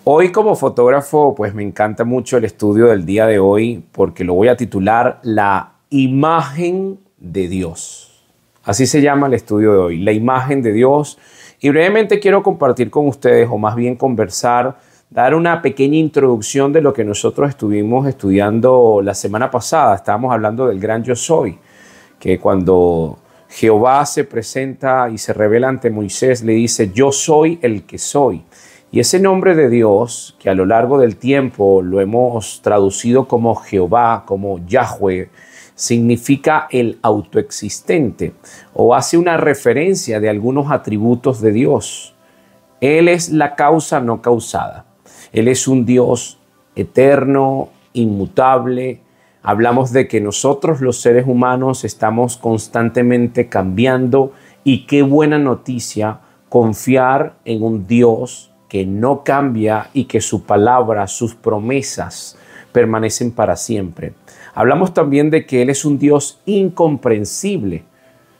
Hoy como fotógrafo, pues me encanta mucho el estudio del día de hoy porque lo voy a titular La imagen de Dios. Así se llama el estudio de hoy, La imagen de Dios. Y brevemente quiero compartir con ustedes, o más bien conversar, dar una pequeña introducción de lo que nosotros estuvimos estudiando la semana pasada. Estábamos hablando del gran yo soy, que cuando Jehová se presenta y se revela ante Moisés, le dice, yo soy el que soy. Y ese nombre de Dios, que a lo largo del tiempo lo hemos traducido como Jehová, como Yahweh, significa el autoexistente o hace una referencia de algunos atributos de Dios. Él es la causa no causada. Él es un Dios eterno, inmutable. Hablamos de que nosotros los seres humanos estamos constantemente cambiando y qué buena noticia confiar en un Dios que no cambia y que su palabra, sus promesas permanecen para siempre. Hablamos también de que Él es un Dios incomprensible.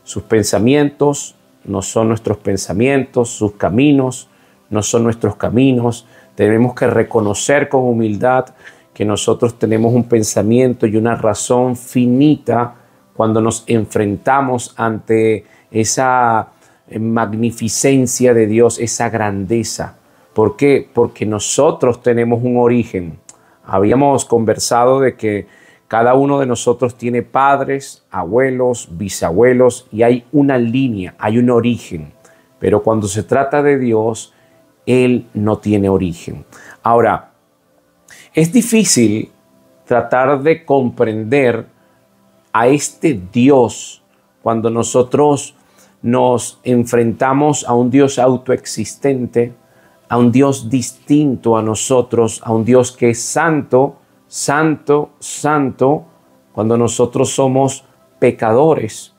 Sus pensamientos no son nuestros pensamientos, sus caminos no son nuestros caminos. Tenemos que reconocer con humildad que nosotros tenemos un pensamiento y una razón finita cuando nos enfrentamos ante esa magnificencia de Dios, esa grandeza. ¿Por qué? Porque nosotros tenemos un origen. Habíamos conversado de que cada uno de nosotros tiene padres, abuelos, bisabuelos y hay una línea, hay un origen. Pero cuando se trata de Dios, Él no tiene origen. Ahora, es difícil tratar de comprender a este Dios cuando nosotros nos enfrentamos a un Dios autoexistente, a un Dios distinto a nosotros, a un Dios que es santo, santo, santo, cuando nosotros somos pecadores,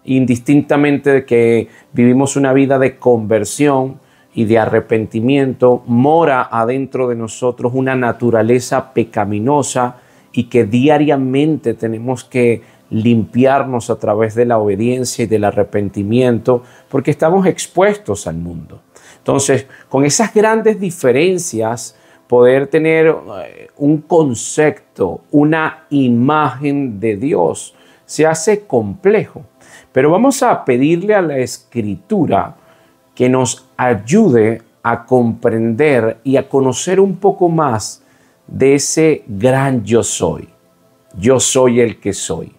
indistintamente de que vivimos una vida de conversión y de arrepentimiento, mora adentro de nosotros una naturaleza pecaminosa y que diariamente tenemos que limpiarnos a través de la obediencia y del arrepentimiento, porque estamos expuestos al mundo. Entonces, con esas grandes diferencias, poder tener un concepto, una imagen de Dios, se hace complejo. Pero vamos a pedirle a la Escritura que nos ayude a comprender y a conocer un poco más de ese gran yo soy. Yo soy el que soy.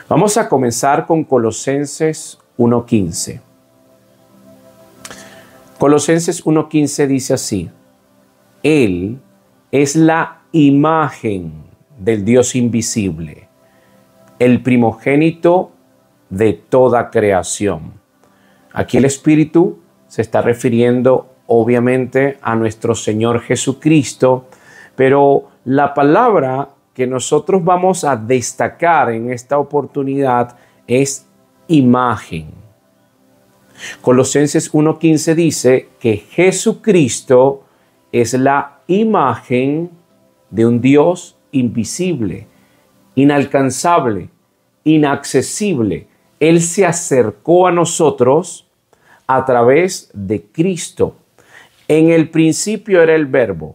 Vamos a comenzar con Colosenses 1:15. Colosenses 1:15 dice así: Él es la imagen del Dios invisible, el primogénito de toda creación. Aquí el Espíritu se está refiriendo obviamente a nuestro Señor Jesucristo, pero la palabra que nosotros vamos a destacar en esta oportunidad es imagen. Colosenses 1:15 dice que Jesucristo es la imagen de un Dios invisible, inalcanzable, inaccesible. Él se acercó a nosotros a través de Cristo. En el principio era el Verbo,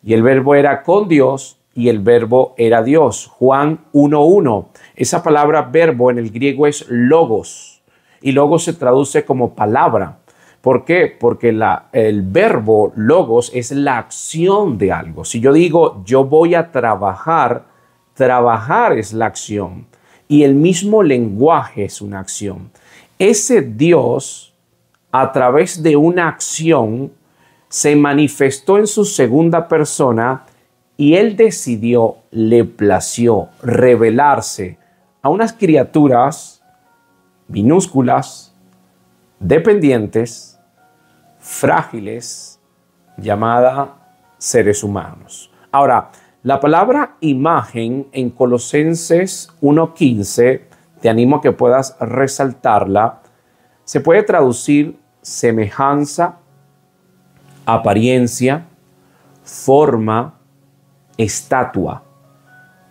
y el Verbo era con Dios, y el Verbo era Dios. Juan 1:1. Esa palabra verbo en el griego es logos. Y logos se traduce como palabra. ¿Por qué? Porque el verbo logos es la acción de algo. Si yo digo yo voy a trabajar, trabajar es la acción. Y el mismo lenguaje es una acción. Ese Dios, a través de una acción, se manifestó en su segunda persona y Él decidió, le plació revelarse a unas criaturas minúsculas, dependientes, frágiles, llamadas seres humanos. Ahora, la palabra imagen en Colosenses 1:15, te animo a que puedas resaltarla, se puede traducir semejanza, apariencia, forma, estatua.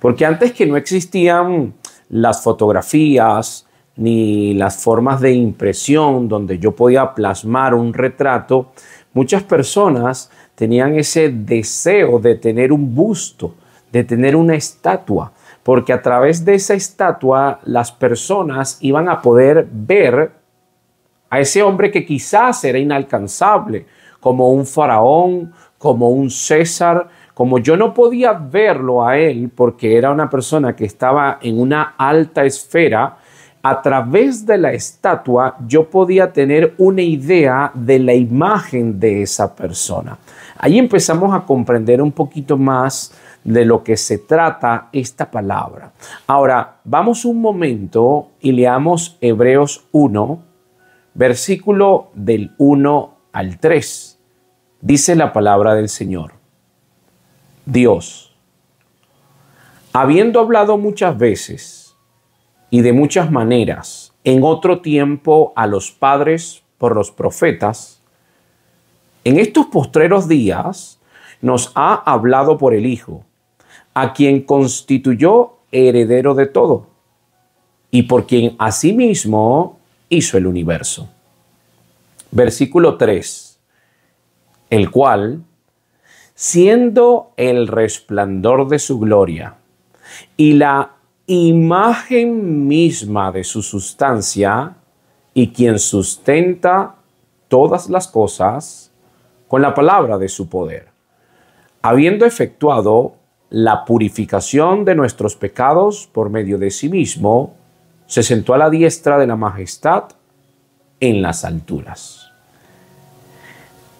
Porque antes que no existían las fotografías ni las formas de impresión donde yo podía plasmar un retrato, muchas personas tenían ese deseo de tener un busto, de tener una estatua, porque a través de esa estatua las personas iban a poder ver a ese hombre que quizás era inalcanzable, como un faraón, como un César. Como yo no podía verlo a él porque era una persona que estaba en una alta esfera, a través de la estatua yo podía tener una idea de la imagen de esa persona. Ahí empezamos a comprender un poquito más de lo que se trata esta palabra. Ahora, vamos un momento y leamos Hebreos 1, versículo del 1 al 3. Dice la palabra del Señor. Dios, habiendo hablado muchas veces y de muchas maneras en otro tiempo a los padres por los profetas, en estos postreros días nos ha hablado por el Hijo, a quien constituyó heredero de todo y por quien asimismo hizo el universo. Versículo 3, el cual, siendo el resplandor de su gloria y la imagen misma de su sustancia, y quien sustenta todas las cosas con la palabra de su poder, habiendo efectuado la purificación de nuestros pecados por medio de sí mismo, se sentó a la diestra de la majestad en las alturas.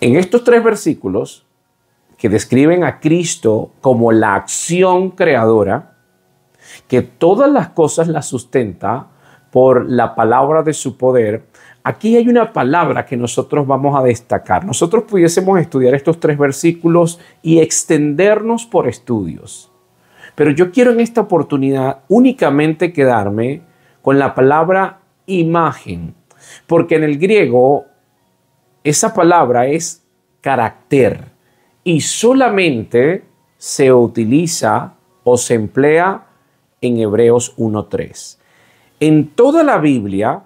En estos 3 versículos, que describen a Cristo como la acción creadora, que todas las cosas las sustenta por la palabra de su poder, aquí hay una palabra que nosotros vamos a destacar. Nosotros pudiésemos estudiar estos 3 versículos y extendernos por estudios. Pero yo quiero en esta oportunidad únicamente quedarme con la palabra imagen, porque en el griego esa palabra es carácter. Y solamente se utiliza o se emplea en Hebreos 1:3. En toda la Biblia,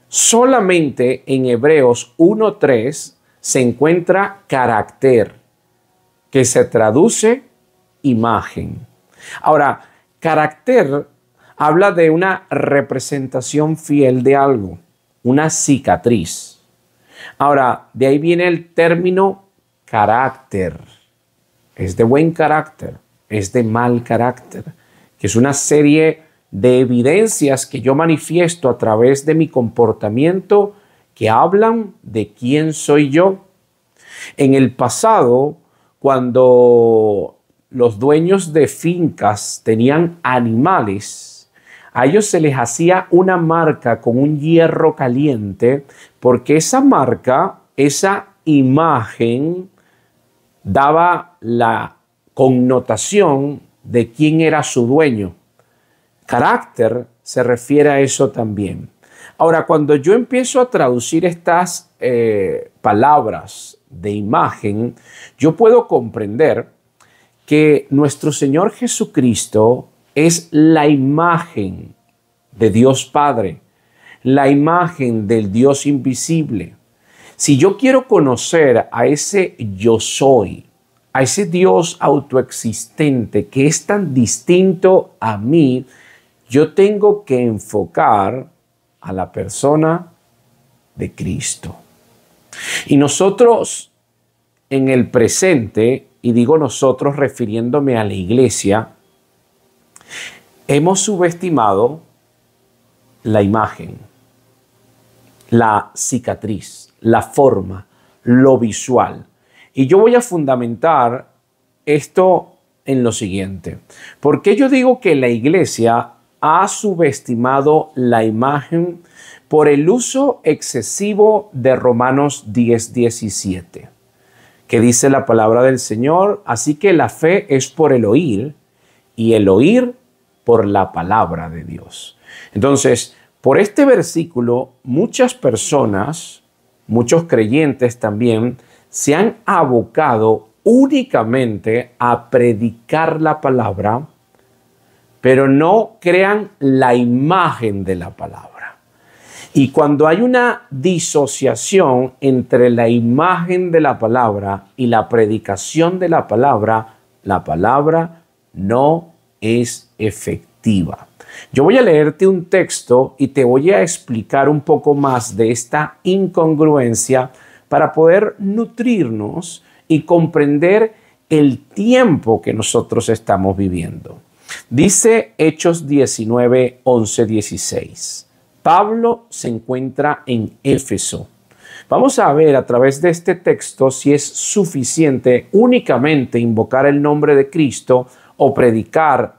solamente en Hebreos 1:3 se encuentra carácter, que se traduce imagen. Ahora, carácter habla de una representación fiel de algo, una cicatriz. Ahora, de ahí viene el término carácter. Es de buen carácter, es de mal carácter, que es una serie de evidencias que yo manifiesto a través de mi comportamiento que hablan de quién soy yo. En el pasado, cuando los dueños de fincas tenían animales, a ellos se les hacía una marca con un hierro caliente, porque esa marca, esa imagen, daba la connotación de quién era su dueño. Carácter se refiere a eso también. Ahora, cuando yo empiezo a traducir estas palabras de imagen, yo puedo comprender que nuestro Señor Jesucristo es la imagen de Dios Padre, la imagen del Dios invisible. Si yo quiero conocer a ese yo soy, a ese Dios autoexistente que es tan distinto a mí, yo tengo que enfocar a la persona de Cristo. Y nosotros en el presente, y digo nosotros refiriéndome a la iglesia, hemos subestimado la imagen, la cicatriz, la forma, lo visual. Y yo voy a fundamentar esto en lo siguiente. ¿Por qué yo digo que la iglesia ha subestimado la imagen? Por el uso excesivo de Romanos 10:17, que dice la palabra del Señor: así que la fe es por el oír, y el oír por la palabra de Dios. Entonces, por este versículo, muchas personas, muchos creyentes también, se han abocado únicamente a predicar la palabra, pero no crean la imagen de la palabra. Y cuando hay una disociación entre la imagen de la palabra y la predicación de la palabra no es efectiva. Yo voy a leerte un texto y te voy a explicar un poco más de esta incongruencia para poder nutrirnos y comprender el tiempo que nosotros estamos viviendo. Dice Hechos 19, 11, 16. Pablo se encuentra en Éfeso. Vamos a ver a través de este texto si es suficiente únicamente invocar el nombre de Cristo o predicar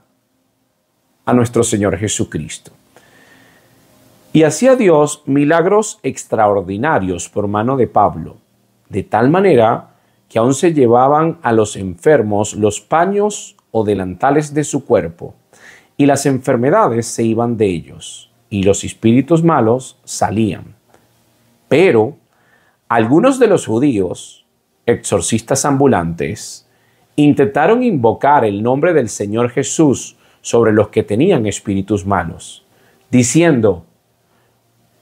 a nuestro Señor Jesucristo. Y hacía Dios milagros extraordinarios por mano de Pablo, de tal manera que aún se llevaban a los enfermos los paños o delantales de su cuerpo, y las enfermedades se iban de ellos, y los espíritus malos salían. Pero algunos de los judíos, exorcistas ambulantes, intentaron invocar el nombre del Señor Jesús sobre los que tenían espíritus malos, diciendo: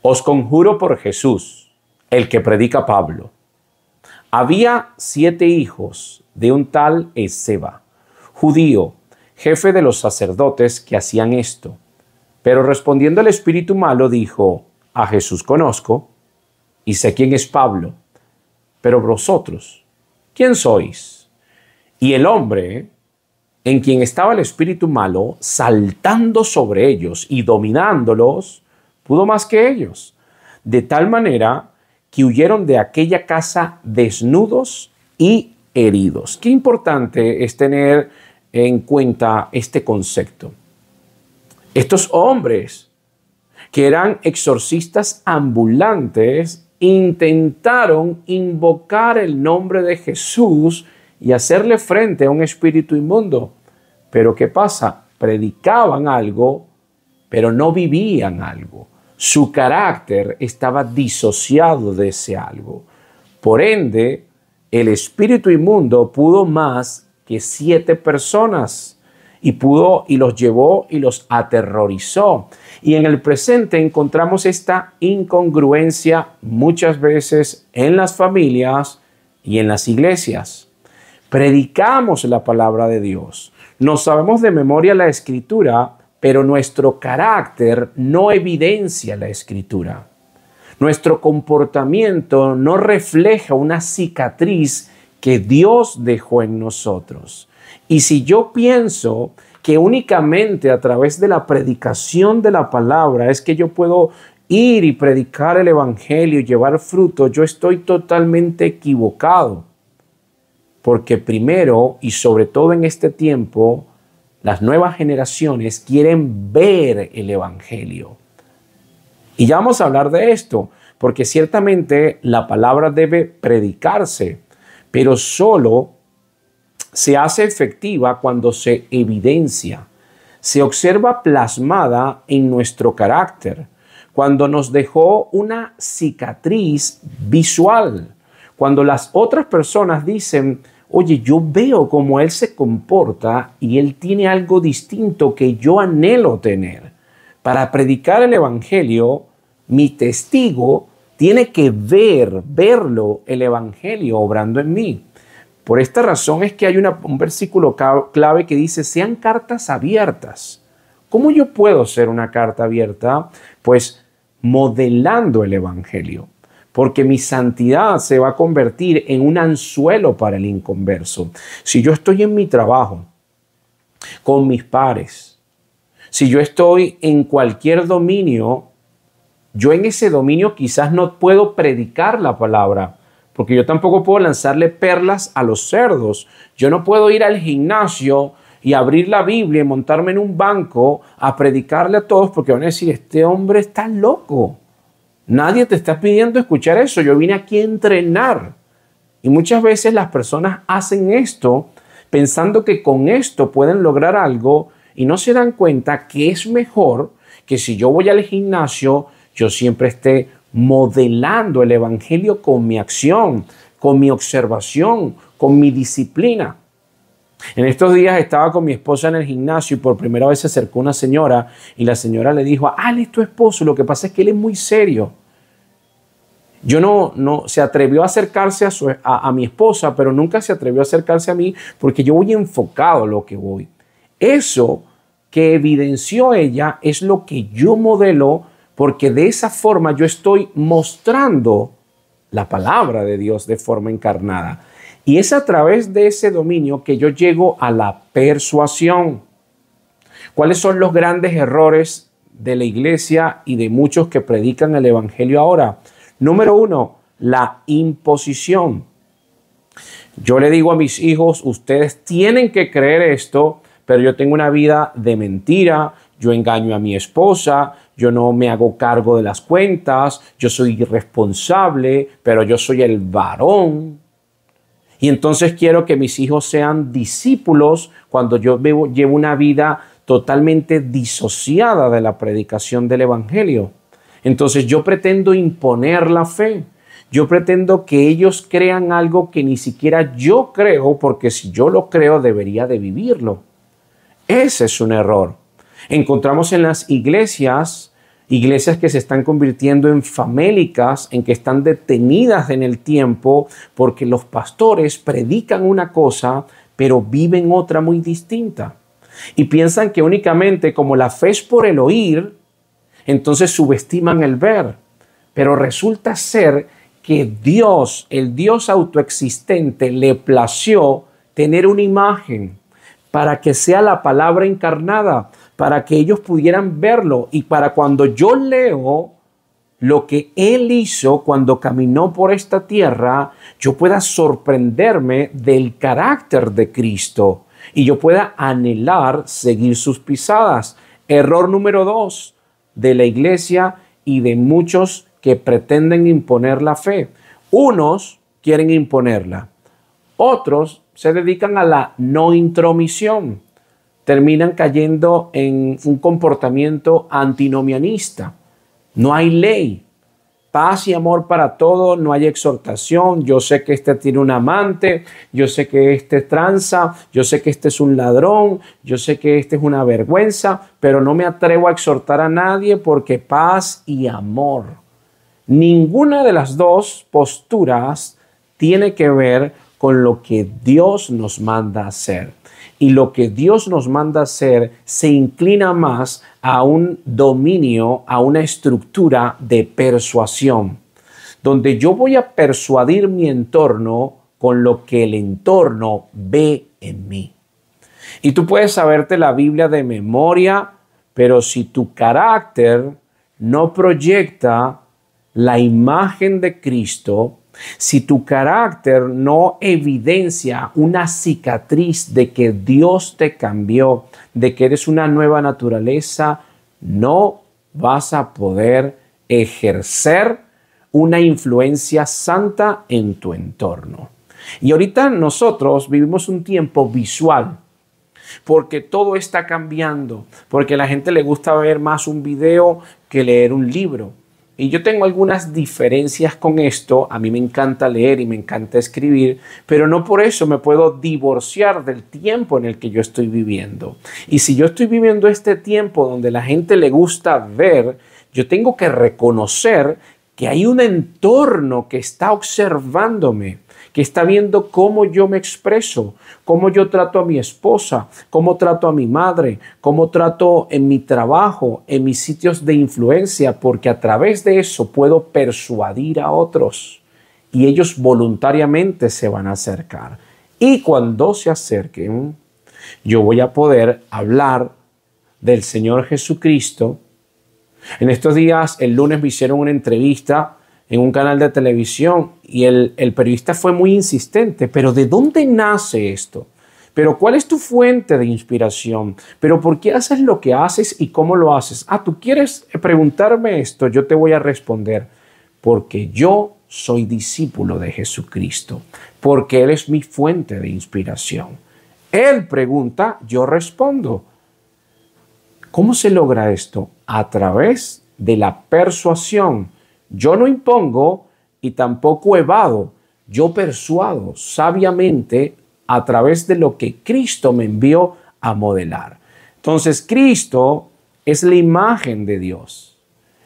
os conjuro por Jesús, el que predica Pablo. Había 7 hijos de un tal Esceva, judío, jefe de los sacerdotes, que hacían esto. Pero respondiendo el espíritu malo dijo: a Jesús conozco y sé quién es Pablo, pero vosotros, ¿quién sois? Y el hombre en quien estaba el espíritu malo, saltando sobre ellos y dominándolos, pudo más que ellos, de tal manera que huyeron de aquella casa desnudos y heridos. Qué importante es tener en cuenta este concepto. Estos hombres, que eran exorcistas ambulantes, intentaron invocar el nombre de Jesús y hacerle frente a un espíritu inmundo. Pero ¿qué pasa? Predicaban algo, pero no vivían algo. Su carácter estaba disociado de ese algo. Por ende, el espíritu inmundo pudo más que 7 personas y los llevó y los aterrorizó. Y en el presente encontramos esta incongruencia muchas veces en las familias y en las iglesias. Predicamos la palabra de Dios, nos sabemos de memoria la Escritura, pero nuestro carácter no evidencia la Escritura. Nuestro comportamiento no refleja una cicatriz que Dios dejó en nosotros. Y si yo pienso que únicamente a través de la predicación de la palabra es que yo puedo ir y predicar el evangelio y llevar fruto, yo estoy totalmente equivocado. Porque primero y sobre todo en este tiempo, las nuevas generaciones quieren ver el evangelio. Y ya vamos a hablar de esto, porque ciertamente la palabra debe predicarse, pero solo se hace efectiva cuando se evidencia, se observa plasmada en nuestro carácter, cuando nos dejó una cicatriz visual, cuando las otras personas dicen: oye, yo veo cómo él se comporta y él tiene algo distinto que yo anhelo tener. Para predicar el evangelio, mi testigo tiene que verlo el evangelio obrando en mí. Por esta razón es que hay un versículo clave que dice: sean cartas abiertas. ¿Cómo yo puedo ser una carta abierta? Pues modelando el evangelio. Porque mi santidad se va a convertir en un anzuelo para el inconverso. Si yo estoy en mi trabajo, con mis pares, si yo estoy en cualquier dominio, yo en ese dominio quizás no puedo predicar la palabra, porque yo tampoco puedo lanzarle perlas a los cerdos. Yo no puedo ir al gimnasio y abrir la Biblia y montarme en un banco a predicarle a todos, porque van a decir: este hombre está loco. Nadie te está pidiendo escuchar eso. Yo vine aquí a entrenar. Y muchas veces las personas hacen esto pensando que con esto pueden lograr algo y no se dan cuenta que es mejor que si yo voy al gimnasio, yo siempre esté modelando el evangelio con mi acción, con mi observación, con mi disciplina. En estos días estaba con mi esposa en el gimnasio y por primera vez se acercó una señora y la señora le dijo, él es tu esposo, lo que pasa es que él es muy serio. Yo no se atrevió a acercarse a mi esposa, pero nunca se atrevió a acercarse a mí porque yo voy enfocado a lo que voy. Eso que evidenció ella es lo que yo modelo, porque de esa forma yo estoy mostrando la palabra de Dios de forma encarnada. Y es a través de ese dominio que yo llego a la persuasión. ¿Cuáles son los grandes errores de la iglesia y de muchos que predican el evangelio ahora? Número 1, la imposición. Yo le digo a mis hijos, ustedes tienen que creer esto, pero yo tengo una vida de mentira, yo engaño a mi esposa, yo no me hago cargo de las cuentas, yo soy irresponsable, pero yo soy el varón. Y entonces quiero que mis hijos sean discípulos cuando yo llevo una vida totalmente disociada de la predicación del evangelio. Entonces yo pretendo imponer la fe. Yo pretendo que ellos crean algo que ni siquiera yo creo, porque si yo lo creo debería de vivirlo. Ese es un error. Encontramos en las iglesias que se están convirtiendo en famélicas, en que están detenidas en el tiempo porque los pastores predican una cosa, pero viven otra muy distinta. Y piensan que únicamente como la fe es por el oír, entonces subestiman el ver. Pero resulta ser que Dios, el Dios autoexistente, le plació tener una imagen para que sea la palabra encarnada, para que ellos pudieran verlo y para cuando yo leo lo que Él hizo cuando caminó por esta tierra, yo pueda sorprenderme del carácter de Cristo y yo pueda anhelar seguir sus pisadas. Error número 2 de la iglesia y de muchos que pretenden imponer la fe. Unos quieren imponerla, otros se dedican a la no intromisión. Terminan cayendo en un comportamiento antinomianista. No hay ley, paz y amor para todo, no hay exhortación. Yo sé que este tiene un amante, yo sé que este tranza, yo sé que este es un ladrón, yo sé que este es una vergüenza, pero no me atrevo a exhortar a nadie porque paz y amor. Ninguna de las dos posturas tiene que ver con lo que Dios nos manda hacer. Y lo que Dios nos manda hacer se inclina más a un dominio, a una estructura de persuasión, donde yo voy a persuadir mi entorno con lo que el entorno ve en mí. Y tú puedes saberte la Biblia de memoria, pero si tu carácter no proyecta la imagen de Cristo, si tu carácter no evidencia una cicatriz de que Dios te cambió, de que eres una nueva naturaleza, no vas a poder ejercer una influencia santa en tu entorno. Y ahorita nosotros vivimos un tiempo visual, porque todo está cambiando, porque a la gente le gusta ver más un video que leer un libro. Y yo tengo algunas diferencias con esto. A mí me encanta leer y me encanta escribir, pero no por eso me puedo divorciar del tiempo en el que yo estoy viviendo. Y si yo estoy viviendo este tiempo donde la gente le gusta ver, yo tengo que reconocer que hay un entorno que está observándome, que está viendo cómo yo me expreso, cómo yo trato a mi esposa, cómo trato a mi madre, cómo trato en mi trabajo, en mis sitios de influencia, porque a través de eso puedo persuadir a otros y ellos voluntariamente se van a acercar. Y cuando se acerquen, yo voy a poder hablar del Señor Jesucristo. En estos días, el lunes me hicieron una entrevista en un canal de televisión y el periodista fue muy insistente. ¿Pero de dónde nace esto? ¿Pero cuál es tu fuente de inspiración? ¿Pero por qué haces lo que haces y cómo lo haces? ¿Tú quieres preguntarme esto? Yo te voy a responder. Porque yo soy discípulo de Jesucristo. Porque Él es mi fuente de inspiración. Él pregunta, yo respondo. ¿Cómo se logra esto? A través de la persuasión. Yo no impongo y tampoco evado. Yo persuado sabiamente a través de lo que Cristo me envió a modelar. Entonces, Cristo es la imagen de Dios.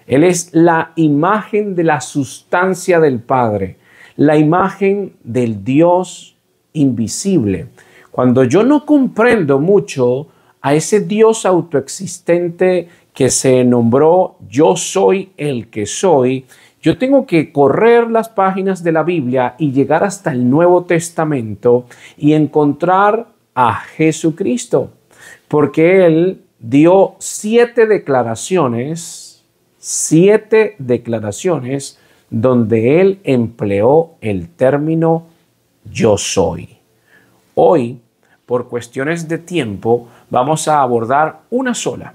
Él es la imagen de la sustancia del Padre, la imagen del Dios invisible. Cuando yo no comprendo mucho a ese Dios autoexistente que se nombró yo soy el que soy, yo tengo que correr las páginas de la Biblia y llegar hasta el Nuevo Testamento y encontrar a Jesucristo, porque Él dio 7 declaraciones donde Él empleó el término yo soy. Hoy, por cuestiones de tiempo, vamos a abordar una sola.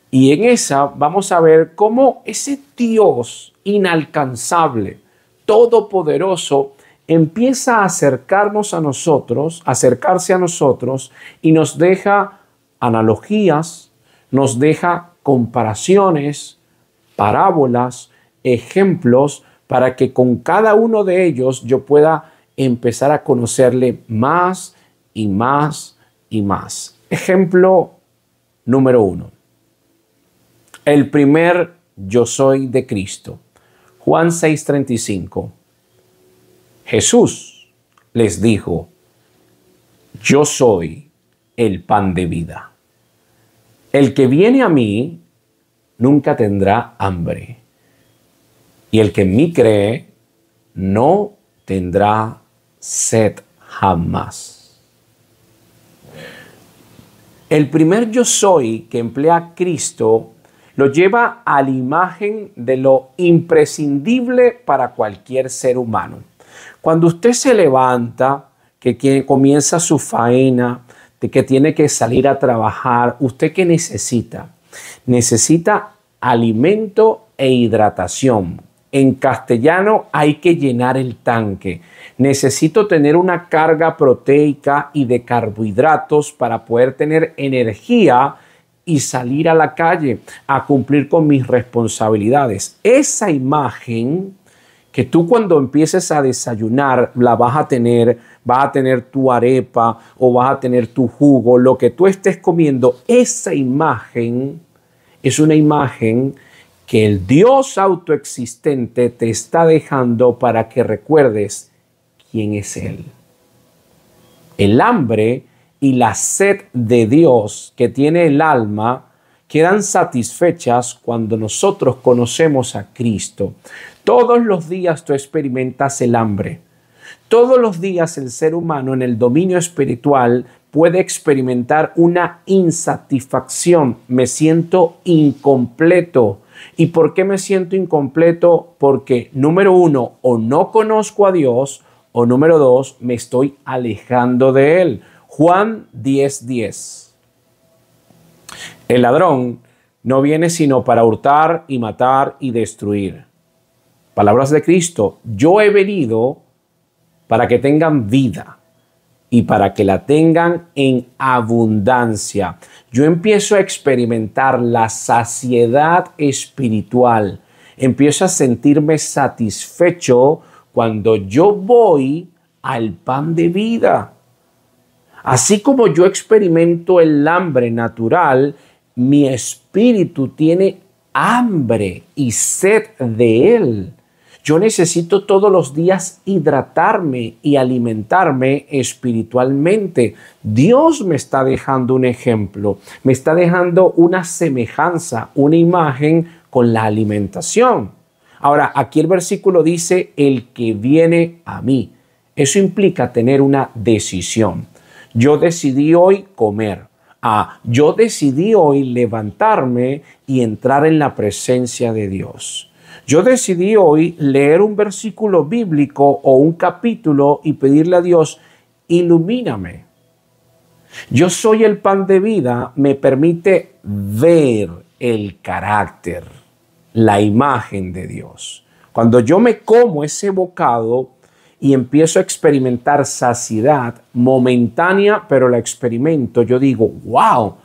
Y en esa vamos a ver cómo ese Dios inalcanzable, todopoderoso, empieza a acercarse a nosotros y nos deja analogías, nos deja comparaciones, parábolas, ejemplos, para que con cada uno de ellos yo pueda empezar a conocerle más y más y más. Ejemplo número 1. El primer yo soy de Cristo. Juan 6:35. Jesús les dijo, yo soy el pan de vida. El que viene a mí nunca tendrá hambre. Y el que en mí cree no tendrá sed jamás. El primer yo soy que emplea Cristo lo lleva a la imagen de lo imprescindible para cualquier ser humano. Cuando usted se levanta, que comienza su faena, de que tiene que salir a trabajar, ¿usted qué necesita? Necesita alimento e hidratación. En castellano hay que llenar el tanque. Necesito tener una carga proteica y de carbohidratos para poder tener energía y salir a la calle a cumplir con mis responsabilidades. Esa imagen que tú cuando empieces a desayunar la vas a tener tu arepa o vas a tener tu jugo, lo que tú estés comiendo, esa imagen es una imagen que el Dios autoexistente te está dejando para que recuerdes quién es Él. El hambre y la sed de Dios que tiene el alma quedan satisfechas cuando nosotros conocemos a Cristo. Todos los días tú experimentas el hambre. Todos los días el ser humano en el dominio espiritual puede experimentar una insatisfacción. Me siento incompleto. ¿Y por qué me siento incompleto? Porque número 1, o no conozco a Dios, o número 2, me estoy alejando de Él. Juan 10:10. El ladrón no viene sino para hurtar y matar y destruir. Palabras de Cristo, yo he venido para que tengan vida y para que la tengan en abundancia. Yo empiezo a experimentar la saciedad espiritual. Empiezo a sentirme satisfecho cuando yo voy al pan de vida. Así como yo experimento el hambre natural, mi espíritu tiene hambre y sed de Él. Yo necesito todos los días hidratarme y alimentarme espiritualmente. Dios me está dejando un ejemplo, me está dejando una semejanza, una imagen con la alimentación. Ahora, aquí el versículo dice, el que viene a mí. Eso implica tener una decisión. Yo decidí hoy comer. Yo decidí hoy levantarme y entrar en la presencia de Dios. Yo decidí hoy leer un versículo bíblico o un capítulo y pedirle a Dios, ilumíname. Yo soy el pan de vida, me permite ver el carácter, la imagen de Dios. Cuando yo me como ese bocado y empiezo a experimentar saciedad momentánea, pero la experimento, yo digo, wow,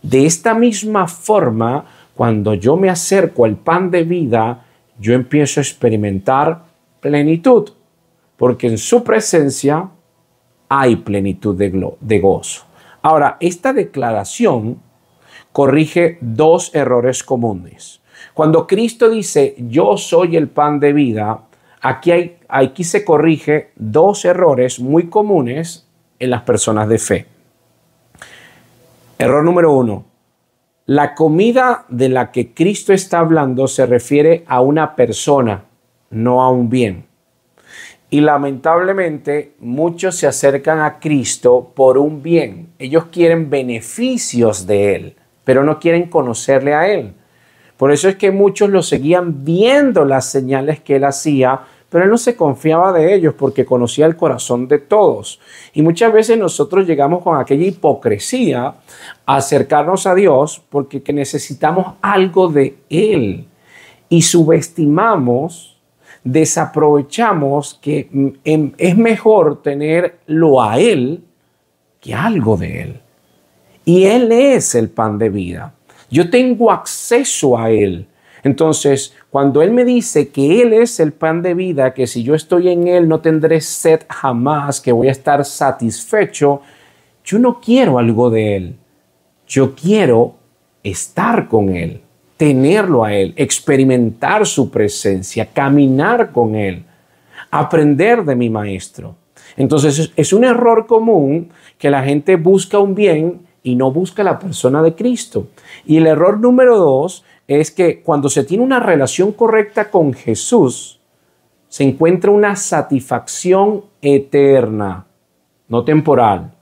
de esta misma forma, cuando yo me acerco al pan de vida, yo empiezo a experimentar plenitud, porque en su presencia hay plenitud de gozo. Ahora, esta declaración corrige dos errores comunes. Cuando Cristo dice, yo soy el pan de vida, aquí se corrige dos errores muy comunes en las personas de fe. Error número uno. La comida de la que Cristo está hablando se refiere a una persona, no a un bien. Y lamentablemente muchos se acercan a Cristo por un bien. Ellos quieren beneficios de Él, pero no quieren conocerle a Él. Por eso es que muchos lo seguían viendo las señales que Él hacía, pero Él no se confiaba de ellos porque conocía el corazón de todos. Y muchas veces nosotros llegamos con aquella hipocresía a acercarnos a Dios porque necesitamos algo de Él. Y subestimamos, desaprovechamos que es mejor tenerlo a Él que algo de Él. Y Él es el pan de vida. Yo tengo acceso a Él. Entonces, cuando Él me dice que Él es el pan de vida, que si yo estoy en Él no tendré sed jamás, que voy a estar satisfecho, yo no quiero algo de Él. Yo quiero estar con Él, tenerlo a Él, experimentar su presencia, caminar con Él, aprender de mi maestro. Entonces, es un error común que la gente busca un bien y no busca la persona de Cristo. Y el error número dos es que cuando se tiene una relación correcta con Jesús, se encuentra una satisfacción eterna, no temporal.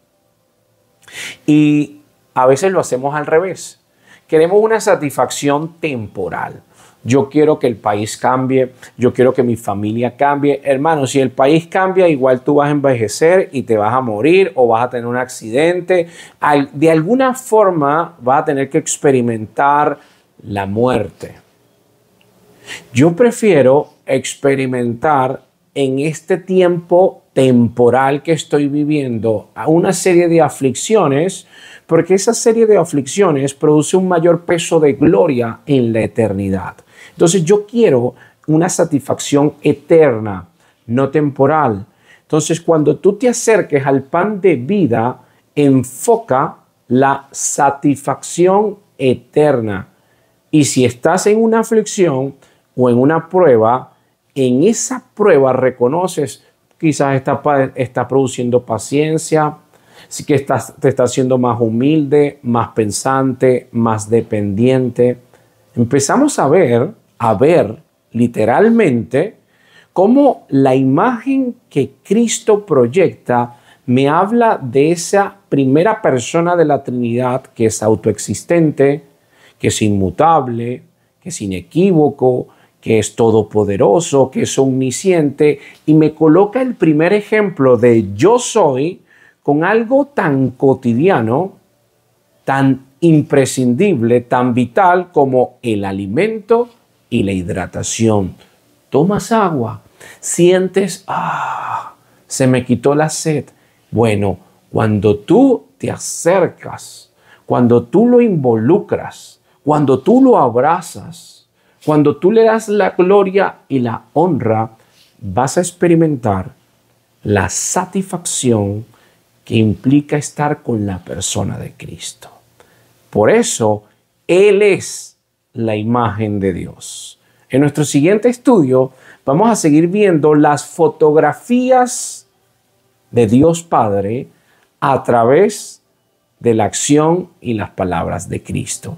Y a veces lo hacemos al revés. Queremos una satisfacción temporal. Yo quiero que el país cambie, yo quiero que mi familia cambie. Hermano, si el país cambia, igual tú vas a envejecer y te vas a morir o vas a tener un accidente. De alguna forma vas a tener que experimentar la muerte. Yo prefiero experimentar en este tiempo temporal que estoy viviendo a una serie de aflicciones, porque esa serie de aflicciones produce un mayor peso de gloria en la eternidad. Entonces yo quiero una satisfacción eterna, no temporal. Entonces cuando tú te acerques al pan de vida, enfoca la satisfacción eterna. Y si estás en una aflicción o en una prueba, en esa prueba reconoces, quizás está produciendo paciencia, que te está haciendo más humilde, más pensante, más dependiente. Empezamos a ver literalmente cómo la imagen que Cristo proyecta me habla de esa primera persona de la Trinidad que es autoexistente, que es inmutable, que es inequívoco, que es todopoderoso, que es omnisciente, y me coloca el primer ejemplo de yo soy con algo tan cotidiano, tan imprescindible, tan vital como el alimento y la hidratación. Tomas agua, sientes, se me quitó la sed. Bueno, cuando tú te acercas, cuando tú lo involucras, cuando tú lo abrazas, cuando tú le das la gloria y la honra, vas a experimentar la satisfacción que implica estar con la persona de Cristo. Por eso, Él es la imagen de Dios. En nuestro siguiente estudio vamos a seguir viendo las fotografías de Dios Padre a través de la acción y las palabras de Cristo.